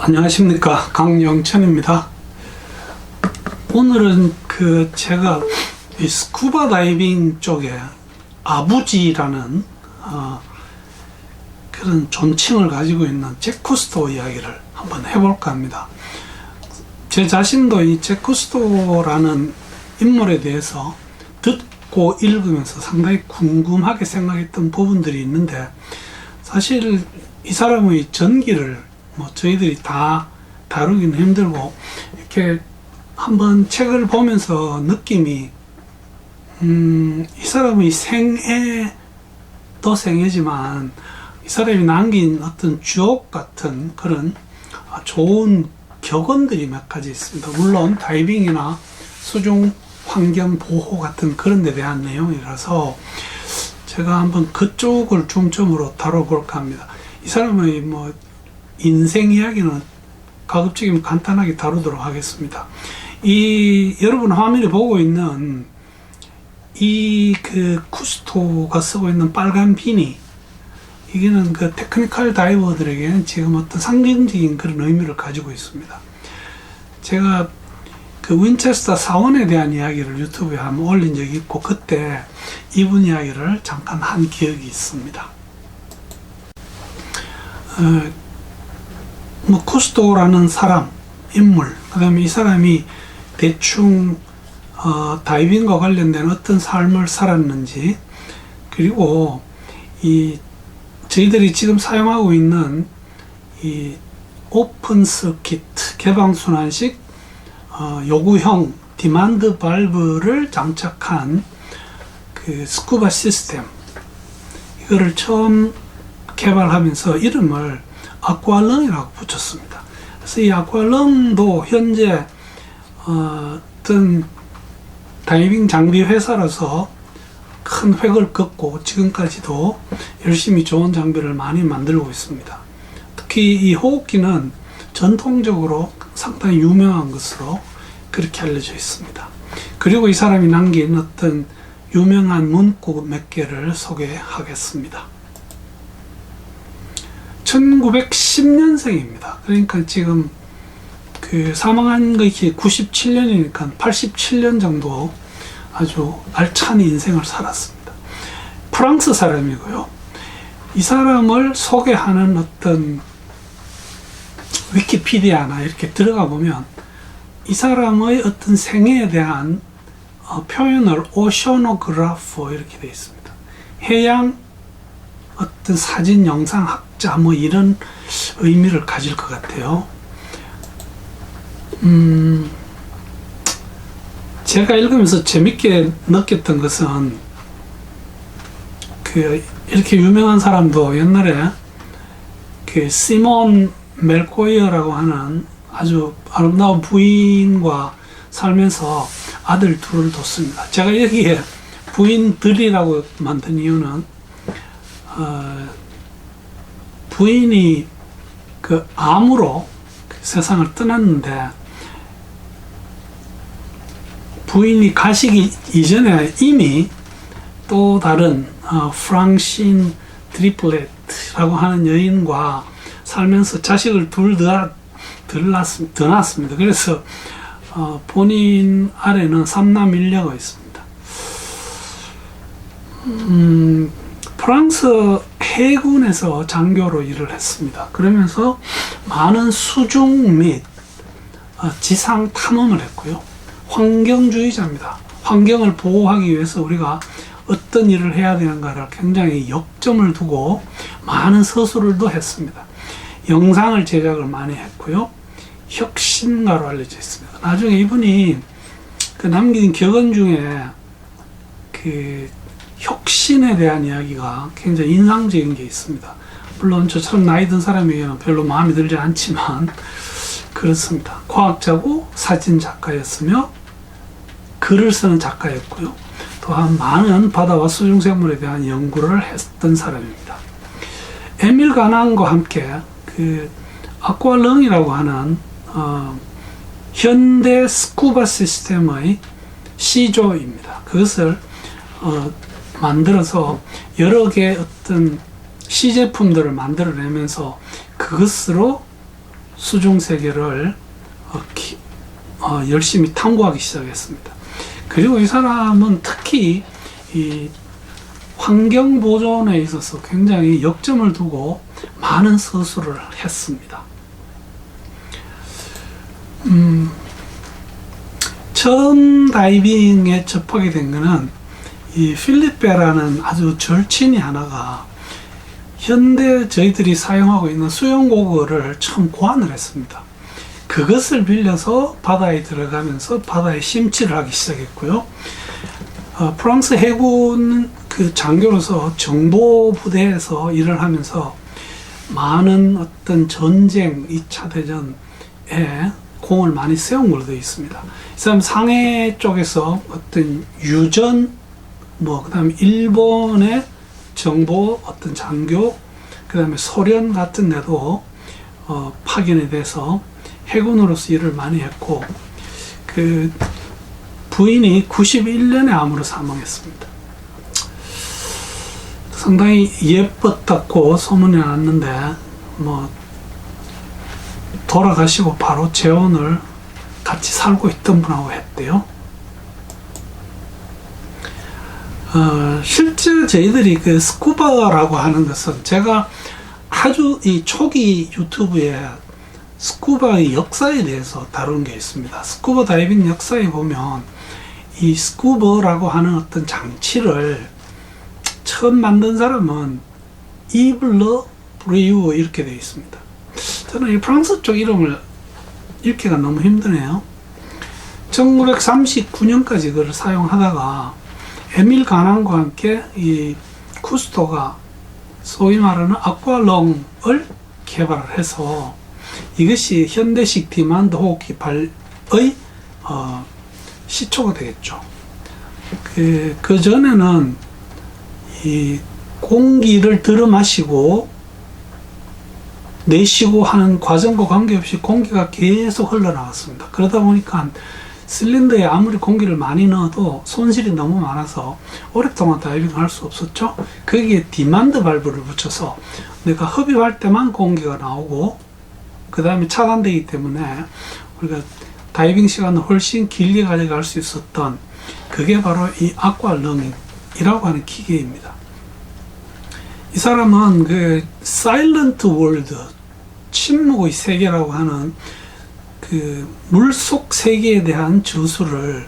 안녕하십니까, 강영천입니다. 오늘은 제가 이 스쿠버 다이빙 쪽에 아부지라는 그런 존칭을 가지고 있는 잭 쿠스토 이야기를 한번 해볼까 합니다. 제 자신도 이 잭 쿠스토라는 인물에 대해서 듣고 읽으면서 상당히 궁금하게 생각했던 부분들이 있는데, 사실 이 사람의 전기를 저희들이 다 다루기는 힘들고, 이렇게 한번 책을 보면서 느낌이 이 사람의 생애도 생애지만 이 사람이 남긴 어떤 주옥 같은 그런 좋은 격언들이 몇 가지 있습니다. 물론 다이빙이나 수중 환경 보호 같은 그런 데 대한 내용이라서 제가 한번 그쪽을 중점으로 다뤄볼까 합니다. 이 사람의 인생 이야기는 가급적이면 간단하게 다루도록 하겠습니다. 여러분 화면에 보고 있는 쿠스토가 쓰고 있는 빨간 비니, 이게는 테크니컬 다이버들에게는 지금 어떤 상징적인 그런 의미를 가지고 있습니다. 제가 윈체스터 사원에 대한 이야기를 유튜브에 한번 올린 적이 있고, 그때 이분 이야기를 잠깐 한 기억이 있습니다. 쿠스토라는 사람, 인물, 그 다음에 이 사람이 대충 다이빙과 관련된 어떤 삶을 살았는지, 그리고 저희들이 지금 사용하고 있는 이 오픈 서킷 개방순환식 요구형 디만드 발브를 장착한 스쿠버 시스템, 이거를 처음 개발하면서 이름을 아쿠아렁이라고 붙였습니다. 그래서 이 아쿠아렁도 현재 어떤 다이빙 장비 회사로서 큰 획을 긋고 지금까지도 열심히 좋은 장비를 많이 만들고 있습니다. 특히 이 호흡기는 전통적으로 상당히 유명한 것으로 그렇게 알려져 있습니다. 그리고 이 사람이 남긴 어떤 유명한 문구 몇 개를 소개하겠습니다. 1910년생입니다. 그러니까 지금 사망한 것이 97년이니까 87년 정도 아주 알찬 인생을 살았습니다. 프랑스 사람이고요. 이 사람을 소개하는 어떤 위키피디아나 이렇게 들어가 보면 이 사람의 어떤 생애에 대한 표현을 오셔노그라퍼 이렇게 되어 있습니다. 해양 어떤 사진 영상학자 이런 의미를 가질 것 같아요. 제가 읽으면서 재밌게 느꼈던 것은 이렇게 유명한 사람도 옛날에 시몬 멜코이어라고 하는 아주 아름다운 부인과 살면서 아들 둘을 뒀습니다. 제가 여기에 부인들이라고 만든 이유는 부인이 암으로 세상을 떠났는데, 부인이 가시기 이전에 이미 또 다른 프랑신 드리플렛이라고 하는 여인과 살면서 자식을 더 낳았습니다. 그래서 본인 아래는 3남 1녀가 있습니다. 프랑스 해군에서 장교로 일을 했습니다. 그러면서 많은 수중 및 지상 탐험을 했고요. 환경주의자입니다. 환경을 보호하기 위해서 우리가 어떤 일을 해야 되는가를 굉장히 역점을 두고 많은 서술도 했습니다. 영상을 제작을 많이 했고요. 혁신가로 알려져 있습니다. 나중에 이분이 남긴 격언 중에 혁신에 대한 이야기가 굉장히 인상적인 게 있습니다. 물론 저처럼 나이 든 사람이면 별로 마음에 들지 않지만 그렇습니다. 과학자고 사진 작가였으며 글을 쓰는 작가였고요. 또한 많은 바다와 수중생물에 대한 연구를 했던 사람입니다. 에밀 가난과 함께 아쿠아렁이라고 하는 현대 스쿠버 시스템의 시조입니다. 그것을 만들어서 여러 개의 어떤 시제품들을 만들어내면서 그것으로 수중 세계를 열심히 탐구하기 시작했습니다. 그리고 이 사람은 특히 이 환경 보존에 있어서 굉장히 역점을 두고 많은 서술을 했습니다. 처음 다이빙에 접하게 된 것은 이 필립 베라는 아주 절친이 하나가 현대 저희들이 사용하고 있는 수영고글을 처음 고안을 했습니다. 그것을 빌려서 바다에 들어가면서 바다에 심취를 하기 시작했고요. 프랑스 해군 그 장교로서 정보부대에서 일을 하면서 많은 어떤 전쟁, 2차 대전에 공을 많이 세운 걸로 되어 있습니다. 이 사람 상해 쪽에서 어떤 유전, 그 다음에 일본의 정보 어떤 장교, 그 다음에 소련 같은 데도 파견이 돼서 해군으로서 일을 많이 했고, 그 부인이 91년에 암으로 사망했습니다. 상당히 예뻤다고 소문이 났는데, 돌아가시고 바로 재혼을 같이 살고 있던 분하고 했대요. 실제 저희들이 그 스쿠버라고 하는 것은 제가 아주 이 초기 유튜브에 스쿠버의 역사에 대해서 다룬 게 있습니다. 스쿠버 다이빙 역사에 보면 이 스쿠버라고 하는 어떤 장치를 처음 만든 사람은 이블러 브리우 이렇게 되어 있습니다. 저는 이 프랑스 쪽 이름을 읽기가 너무 힘드네요. 1939년까지 그걸 사용하다가 에밀 가난과 함께 이 쿠스토가 소위 말하는 아쿠아롱을 개발을 해서 이것이 현대식 디만드 호흡기 발의 시초가 되겠죠. 그 전에는 이 공기를 들어 마시고 내쉬고 하는 과정과 관계없이 공기가 계속 흘러나왔습니다. 그러다 보니까 실린더에 아무리 공기를 많이 넣어도 손실이 너무 많아서 오랫동안 다이빙을 할 수 없었죠. 거기에 디만드 발브를 붙여서 내가 흡입할 때만 공기가 나오고 그 다음에 차단되기 때문에 우리가 다이빙 시간을 훨씬 길게 가져갈 수 있었던 그게 바로 이 아쿠아렁이라고 하는 기계입니다. 이 사람은 그 사일런트 월드, 침묵의 세계라고 하는 그 물속 세계에 대한 저술을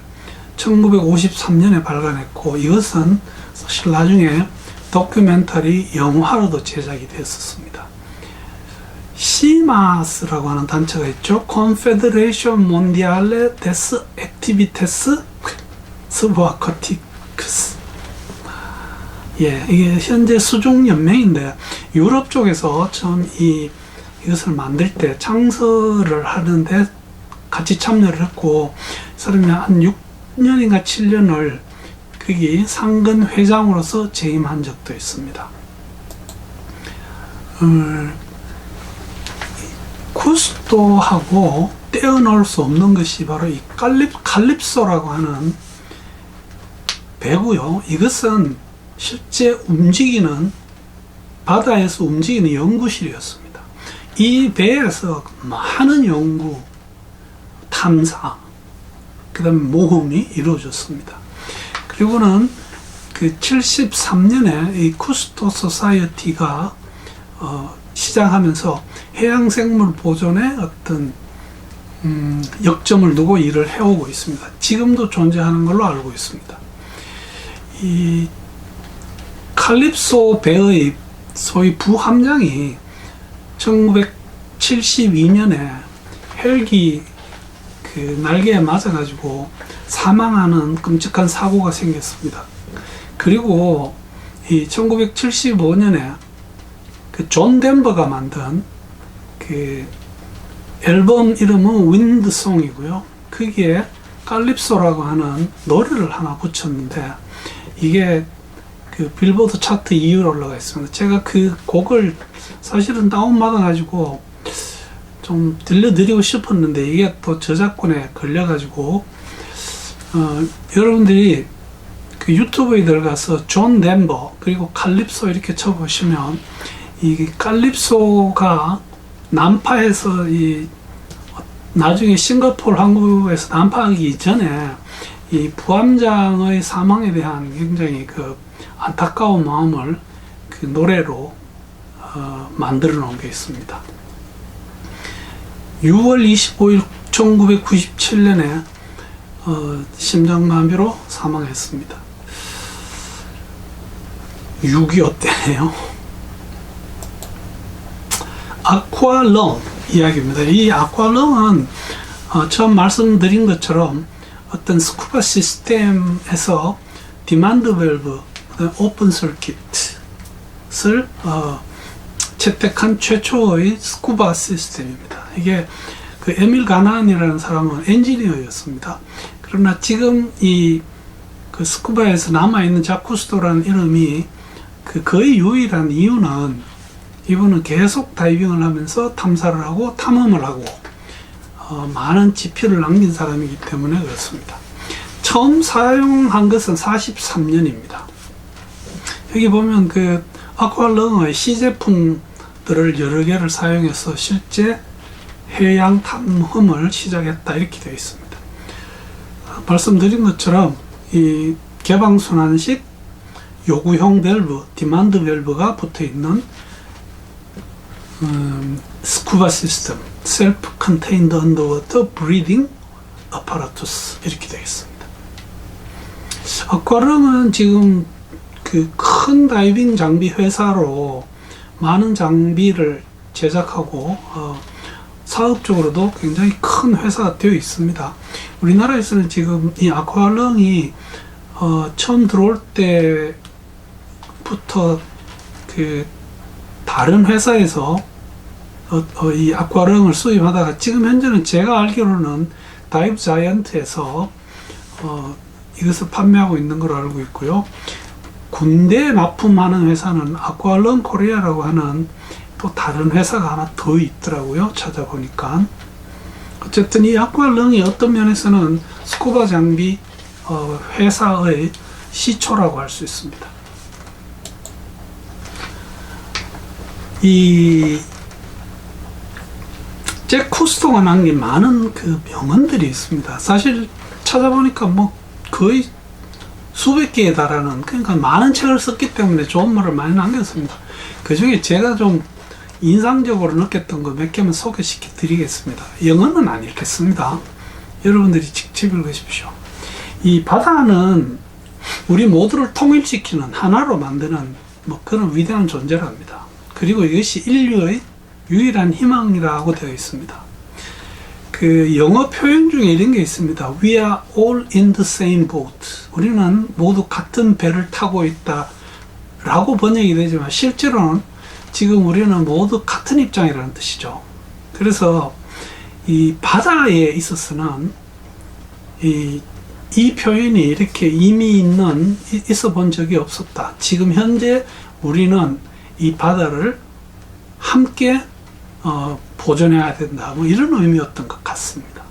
1953년에 발간했고, 이것은 사실 나중에 다큐멘터리 영화로도 제작이 됐었습니다. 시마스라고 하는 단체가 있죠. Confederation Mondiale des Activités Subaquatiques. 이게 현재 수중 연맹인데 유럽 쪽에서 처음 이것을 만들 때 창설을 하는데 같이 참여를 했고, 이 사람이 한 6년인가 7년을 거기 상근 회장으로서 재임한 적도 있습니다. 쿠스토하고 떼어놓을 수 없는 것이 바로 이 칼립소라고 하는 배고요. 이것은 실제 움직이는, 바다에서 움직이는 연구실이었습니다. 이 배에서 많은 연구, 탐사, 그 다음에 모험이 이루어졌습니다. 그리고는 그 73년에 이 쿠스토 소사이어티가 시작하면서 해양생물 보존에 어떤 역점을 두고 일을 해오고 있습니다. 지금도 존재하는 걸로 알고 있습니다. 이 칼립소 배의 소위 부함장이 1972년에 헬기 그 날개에 맞아가지고 사망하는 끔찍한 사고가 생겼습니다. 그리고 이 1975년에 그 존 덴버가 만든 그 앨범 이름은 윈드송이고요. 거기에 칼립소라고 하는 노래를 하나 붙였는데 이게 그 빌보드 차트 2위로 올라가 있습니다. 제가 그 곡을 사실은 다운받아 가지고 좀 들려드리고 싶었는데 이게 또 저작권에 걸려 가지고 여러분들이 그 유튜브에 들어가서 존 덴버 그리고 칼립소 이렇게 쳐보시면 이 칼립소가 난파해서 나중에 싱가포르 항구에서 난파하기 전에 이 부함장의 사망에 대한 굉장히 그 안타까운 마음을 그 노래로 만들어 놓은 게 있습니다. 6월 25일 1997년에 심장마비로 사망했습니다. 6.25 때네요. 아쿠아렁 이야기입니다. 이 아쿠아렁은 처음 말씀드린 것처럼 어떤 스쿠버 시스템에서 디만드 밸브, 오픈 서킷을 채택한 최초의 스쿠버 시스템입니다. 이게 그 에밀 가난이라는 사람은 엔지니어였습니다. 그러나 지금 그 스쿠바에서 남아있는 자쿠스토라는 이름이 거의 유일한 이유는 이분은 계속 다이빙을 하면서 탐사를 하고 탐험을 하고 많은 지표를 남긴 사람이기 때문에 그렇습니다. 처음 사용한 것은 43년입니다. 여기 보면 그 아쿠아렁의 시제품들을 여러 개를 사용해서 실제 해양 탐험을 시작했다 이렇게 되어 있습니다. 말씀드린 것처럼 이 개방순환식 요구형 밸브, 디만드 밸브가 붙어 있는 스쿠바 시스템, 셀프 컨테인드 언더워터 브리딩 아파라투스 이렇게 되겠습니다. 아쿠아렁은 지금 그 큰 다이빙 장비 회사로 많은 장비를 제작하고 사업적으로도 굉장히 큰 회사가 되어 있습니다. 우리나라에서는 지금 이 아쿠아렁이 처음 들어올 때부터 그 다른 회사에서 이 아쿠아렁을 수입하다가 지금 현재는 제가 알기로는 다이브 자이언트에서 이것을 판매하고 있는 걸로 알고 있고요. 군대에 납품하는 회사는 아쿠아렁 코리아라고 하는 또 다른 회사가 하나 더 있더라고요. 찾아보니까. 어쨌든 이 아쿠아렁이 어떤 면에서는 스쿠바 장비 회사의 시초라고 할 수 있습니다. 이 잭 쿠스토가 남긴 많은 그 명언들이 있습니다. 사실 찾아보니까 뭐 거의 수백 개에 달하는, 그러니까 많은 책을 썼기 때문에 좋은 말을 많이 남겼습니다. 그 중에 제가 좀 인상적으로 느꼈던 거 몇 개만 소개시켜 드리겠습니다. 영어는 안 읽겠습니다. 여러분들이 직접 읽으십시오. 이 바다는 우리 모두를 통일시키는 하나로 만드는 뭐 그런 위대한 존재랍니다. 그리고 이것이 인류의 유일한 희망이라고 되어 있습니다. 그 영어 표현 중에 이런 게 있습니다. We are all in the same boat. 우리는 모두 같은 배를 타고 있다 라고 번역이 되지만 실제로는 지금 우리는 모두 같은 입장이라는 뜻이죠. 그래서 이 바다에 있어서는 이 표현이 이렇게 이미 있어 본 적이 없었다. 지금 현재 우리는 이 바다를 함께 보존해야 된다. 뭐 이런 의미였던 것 같습니다.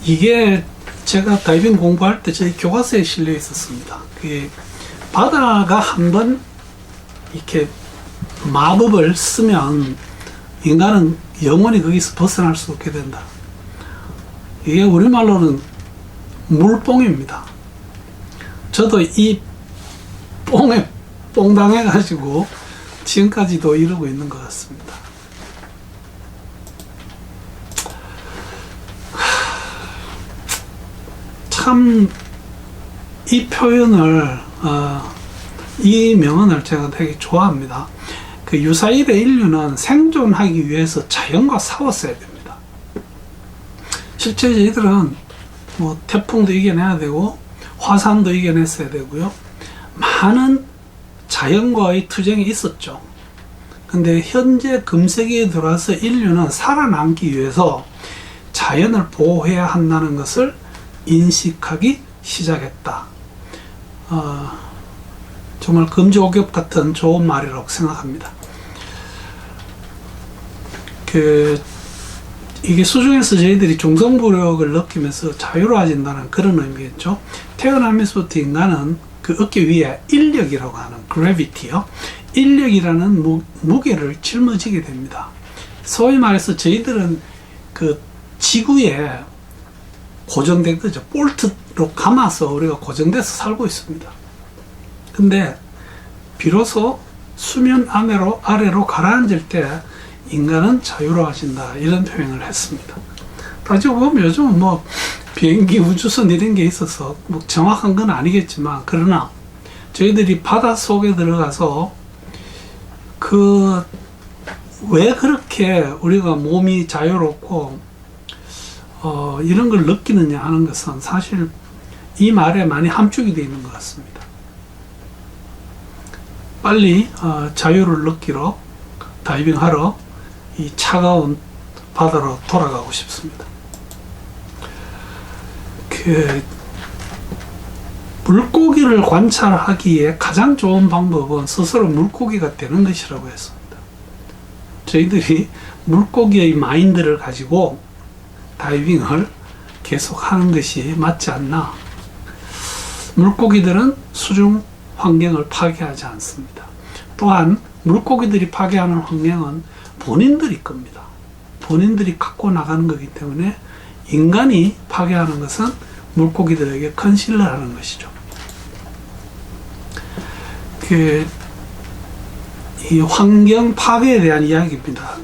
이게 제가 다이빙 공부할 때 저희 교과서에 실려 있었습니다. 그게 바다가 한번 이렇게 마법을 쓰면 인간은 영원히 거기서 벗어날 수 없게 된다. 이게 우리말로는 물뽕입니다. 저도 이 뽕에 뽕당해가지고 지금까지도 이러고 있는 것 같습니다. 참 이 표현을 이 명언을 제가 되게 좋아합니다. 그 유사일의 인류는 생존하기 위해서 자연과 싸웠어야 됩니다. 실제 저희들은 뭐 태풍도 이겨내야 되고 화산도 이겨냈어야 되고요. 많은 자연과의 투쟁이 있었죠. 근데 현재 금세기에 들어와서 인류는 살아남기 위해서 자연을 보호해야 한다는 것을 인식하기 시작했다. 정말 금지옥엽 같은 좋은 말이라고 생각합니다. 이게 수중에서 저희들이 중성부력을 느끼면서 자유로워진다는 그런 의미겠죠. 태어나면서부터 인간은 그 어깨 위에 인력이라고 하는 gravity요. 인력이라는 무게를 짊어지게 됩니다. 소위 말해서 저희들은 그 지구에 고정된 거죠. 볼트로 감아서 우리가 고정돼서 살고 있습니다. 근데 비로소 수면 아래로 가라앉을 때 인간은 자유로워진다, 이런 표현을 했습니다. 따지고 보면 요즘은 뭐 비행기, 우주선 이런 게 있어서 뭐 정확한 건 아니겠지만, 그러나 저희들이 바다 속에 들어가서 왜 그렇게 우리가 몸이 자유롭고 이런 걸 느끼느냐 하는 것은 사실 이 말에 많이 함축이 되어 있는 것 같습니다. 빨리 자유를 느끼러 다이빙하러 이 차가운 바다로 돌아가고 싶습니다. 물고기를 관찰하기에 가장 좋은 방법은 스스로 물고기가 되는 것이라고 했습니다. 저희들이 물고기의 마인드를 가지고 다이빙을 계속 하는 것이 맞지 않나. 물고기들은 수중 환경을 파괴하지 않습니다. 또한 물고기들이 파괴하는 환경은 본인들이 겁니다. 본인들이 갖고 나가는 거기 때문에 인간이 파괴하는 것은 물고기들에게 큰 신뢰를 하는 것이죠. 이 환경 파괴에 대한 이야기입니다.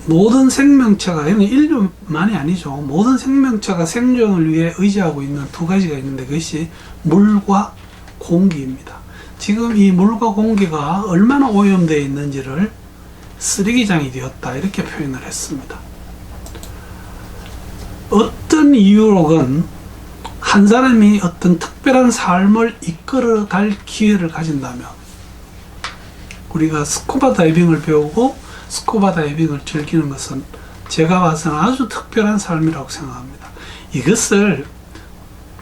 모든 생명체가, 인류만이 아니죠. 모든 생명체가 생존을 위해 의지하고 있는 두 가지가 있는데, 그것이 물과 공기입니다. 지금 이 물과 공기가 얼마나 오염되어 있는지를 쓰레기장이 되었다, 이렇게 표현을 했습니다. 어떤 이유로건 한 사람이 어떤 특별한 삶을 이끌어갈 기회를 가진다면, 우리가 스쿠버 다이빙을 배우고 스쿠버 다이빙을 즐기는 것은 제가 봐서는 아주 특별한 삶이라고 생각합니다. 이것을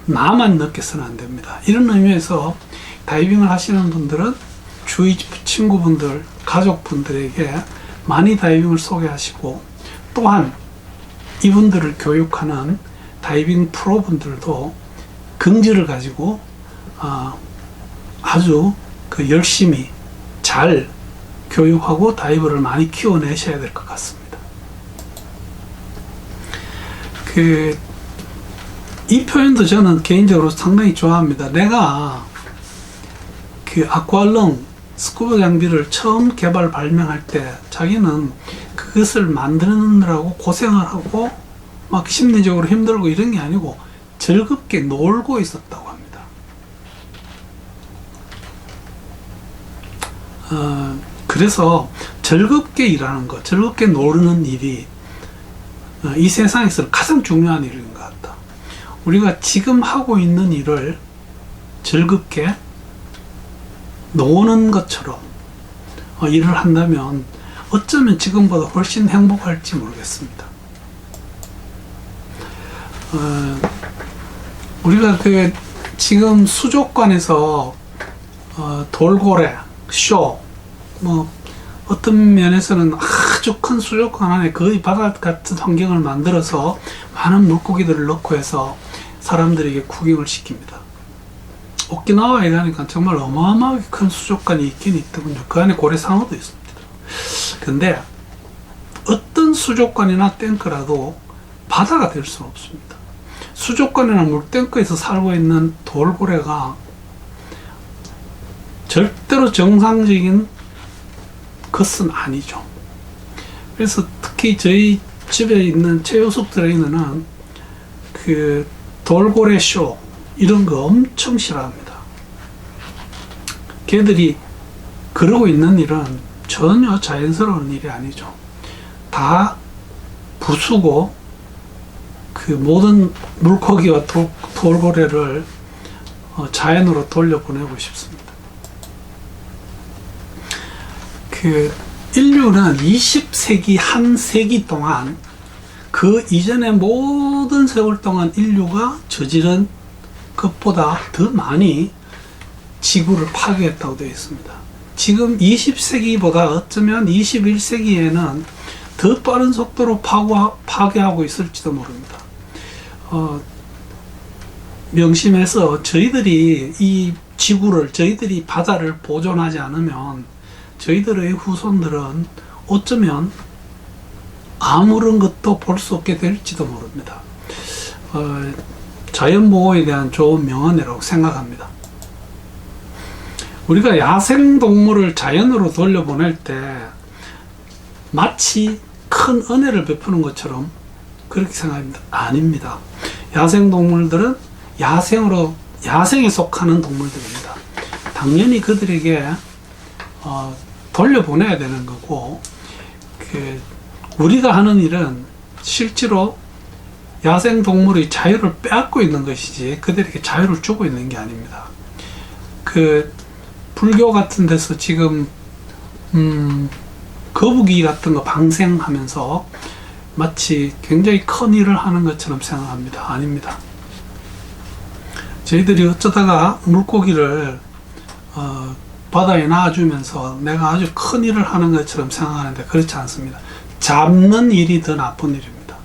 나만 느껴서는 안 됩니다. 이런 의미에서 다이빙을 하시는 분들은 주위 친구분들, 가족분들에게 많이 다이빙을 소개하시고, 또한 이분들을 교육하는 다이빙 프로분들도 긍지를 가지고 아주 열심히 잘 교육하고 다이버를 많이 키워내셔야 될 것 같습니다. 이 표현도 저는 개인적으로 상당히 좋아합니다. 내가 아쿠아롱 스쿠버 장비를 처음 발명할 때 자기는 그것을 만드느라고 고생을 하고 막 심리적으로 힘들고 이런 게 아니고 즐겁게 놀고 있었다고 합니다. 그래서 즐겁게 일하는 것, 즐겁게 노는 일이 이 세상에서 가장 중요한 일인 것 같다. 우리가 지금 하고 있는 일을 즐겁게 노는 것처럼 일을 한다면 어쩌면 지금보다 훨씬 행복할지 모르겠습니다. 우리가 지금 수족관에서 돌고래, 쇼, 어떤 면에서는 아주 큰 수족관 안에 거의 바다 같은 환경을 만들어서 많은 물고기들을 넣고 해서 사람들에게 구경을 시킵니다. 오키나와에 가니까 정말 어마어마하게 큰 수족관이 있긴 있더군요. 그 안에 고래상어도 있습니다. 근데 어떤 수족관이나 탱크라도 바다가 될 수는 없습니다. 수족관이나 물탱크에서 살고 있는 돌고래가 절대로 정상적인 것은 아니죠. 그래서 특히 저희 집에 있는 최우숙 트레이너는 돌고래 쇼 이런 거 엄청 싫어합니다. 걔들이 그러고 있는 일은 전혀 자연스러운 일이 아니죠. 다 부수고 모든 물고기와 돌고래를 자연으로 돌려보내고 싶습니다. 인류는 20세기 한 세기 동안 그 이전의 모든 세월 동안 인류가 저지른 것보다 더 많이 지구를 파괴했다고 되어 있습니다. 지금 20세기보다 어쩌면 21세기에는 더 빠른 속도로 파괴하고 있을지도 모릅니다. 명심해서 저희들이 이 지구를, 저희들이 바다를 보존하지 않으면 저희들의 후손들은 어쩌면 아무런 것도 볼 수 없게 될지도 모릅니다. 자연보호에 대한 좋은 명언이라고 생각합니다. 우리가 야생동물을 자연으로 돌려보낼 때 마치 큰 은혜를 베푸는 것처럼 그렇게 생각합니다. 아닙니다. 야생동물들은 야생에 속하는 동물들입니다. 당연히 그들에게 돌려보내야 되는 거고, 우리가 하는 일은 실제로 야생동물의 자유를 빼앗고 있는 것이지 그들에게 자유를 주고 있는 게 아닙니다. 불교 같은 데서 지금 거북이 같은 거 방생하면서 마치 굉장히 큰 일을 하는 것처럼 생각합니다. 아닙니다. 저희들이 어쩌다가 물고기를 바다에 놔주면서 내가 아주 큰 일을 하는 것처럼 생각하는데 그렇지 않습니다. 잡는 일이 더 나쁜 일입니다.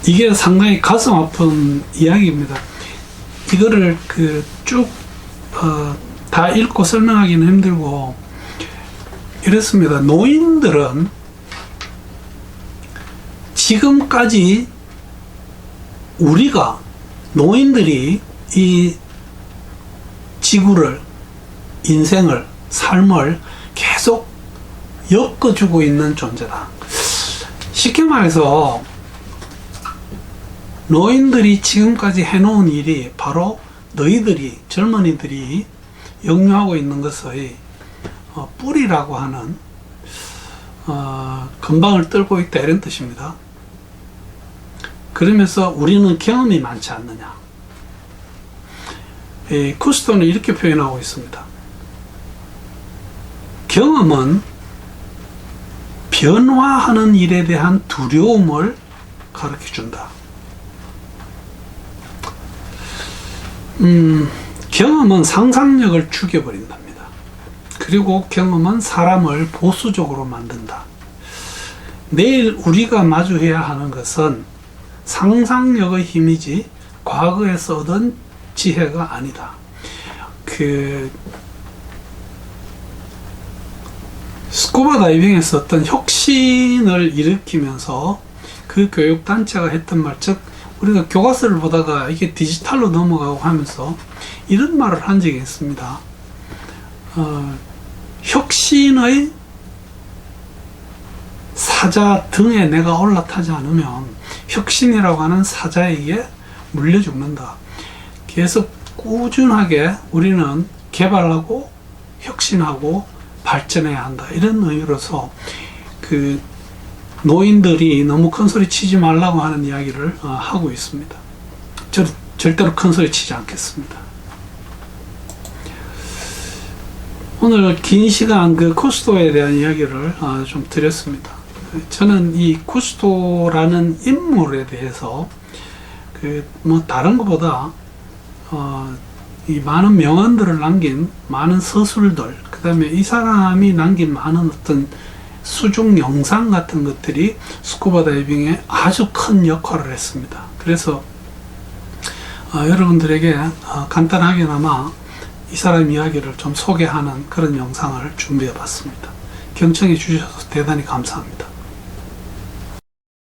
이게 상당히 가슴 아픈 이야기입니다. 이거를 쭉 다 읽고 설명하기는 힘들고 이렇습니다. 노인들은 지금까지 노인들이 이 지구를, 인생을, 삶을 계속 엮어주고 있는 존재다. 쉽게 말해서 노인들이 지금까지 해놓은 일이 바로 너희들이, 젊은이들이 역류하고 있는 것의 뿌리라고 하는 건방을 떨고 있다, 이런 뜻입니다. 그러면서 우리는 경험이 많지 않느냐. 쿠스토는 이렇게 표현하고 있습니다. 경험은 변화하는 일에 대한 두려움을 가르쳐 준다. 경험은 상상력을 죽여버린답니다. 그리고 경험은 사람을 보수적으로 만든다. 내일 우리가 마주해야 하는 것은 상상력의 힘이지 과거에서 얻은 지혜가 아니다. 스쿠버 다이빙에서 어떤 혁신을 일으키면서 그 교육단체가 했던 말, 즉 우리가 교과서를 보다가 이게 디지털로 넘어가고 하면서 이런 말을 한 적이 있습니다. 혁신의 사자 등에 내가 올라타지 않으면 혁신이라고 하는 사자에게 물려 죽는다. 계속 꾸준하게 우리는 개발하고 혁신하고 발전해야 한다. 이런 의미로서 노인들이 너무 큰 소리 치지 말라고 하는 이야기를 하고 있습니다. 저는 절대로 큰 소리 치지 않겠습니다. 오늘 긴 시간 쿠스토에 대한 이야기를 좀 드렸습니다. 저는 이 쿠스토라는 인물에 대해서 다른 것보다 이 많은 명언들을 남긴 많은 서술들, 그 다음에 이 사람이 남긴 많은 어떤 수중 영상 같은 것들이 스쿠버 다이빙에 아주 큰 역할을 했습니다. 그래서 여러분들에게 간단하게나마 이 사람 이야기를 좀 소개하는 그런 영상을 준비해 봤습니다. 경청해 주셔서 대단히 감사합니다.